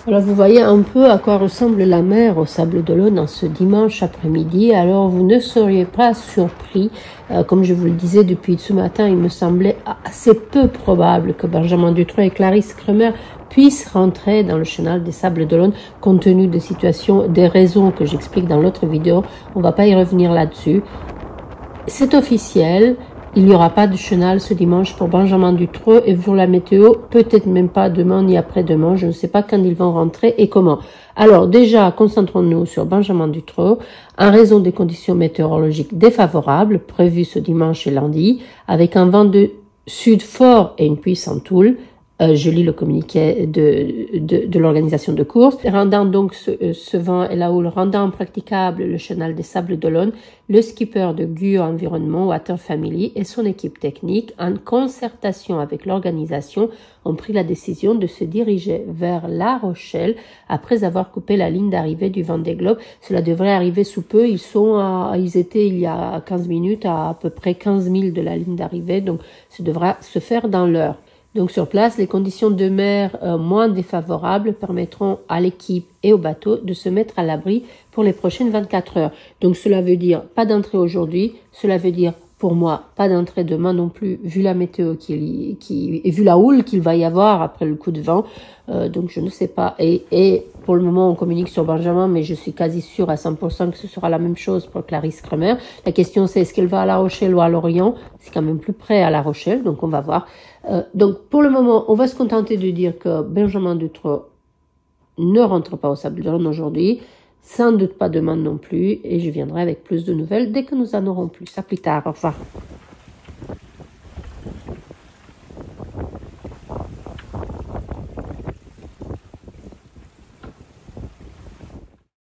Alors vous voyez un peu à quoi ressemble la mer au Sables d'Olonne en ce dimanche après-midi. Alors vous ne seriez pas surpris, comme je vous le disais depuis ce matin, il me semblait assez peu probable que Benjamin Dutroux et Clarisse Kremer puissent rentrer dans le chenal des Sables d'Olonne compte tenu des situations, des raisons que j'explique dans l'autre vidéo. On ne va pas y revenir là-dessus. C'est officiel. Il n'y aura pas de chenal ce dimanche pour Benjamin Dutroux et pour la météo, peut-être même pas demain ni après-demain. Je ne sais pas quand ils vont rentrer et comment. Alors déjà, concentrons-nous sur Benjamin Dutroux. En raison des conditions météorologiques défavorables prévues ce dimanche et lundi, avec un vent de sud fort et une puissante houle, je lis le communiqué de l'organisation de course, rendant donc ce vent et la houle rendant impraticable le chenal des Sables d'Olonne, le skipper de Guyot Environnement Water Family et son équipe technique, en concertation avec l'organisation, ont pris la décision de se diriger vers La Rochelle après avoir coupé la ligne d'arrivée du Vendée Globe. Cela devrait arriver sous peu. Ils étaient il y a 15 minutes à peu près 15 000 de la ligne d'arrivée, donc ça devra se faire dans l'heure. Donc sur place, les conditions de mer moins défavorables permettront à l'équipe et au bateau de se mettre à l'abri pour les prochaines 24 heures. Donc cela veut dire pas d'entrée aujourd'hui, cela veut dire pour moi pas d'entrée demain non plus, vu la météo et vu la houle qu'il va y avoir après le coup de vent. Donc je ne sais pas. Et pour le moment, on communique sur Benjamin, mais je suis quasi sûre à 100% que ce sera la même chose pour Clarisse Kremer. La question c'est est-ce qu'elle va à La Rochelle ou à Lorient? C'est quand même plus près à La Rochelle, donc on va voir. Donc pour le moment, on va se contenter de dire que Benjamin Dutroux ne rentre pas au Sables d'Olonne aujourd'hui, sans doute pas demain non plus, et je viendrai avec plus de nouvelles dès que nous en aurons plus. À plus tard, au revoir.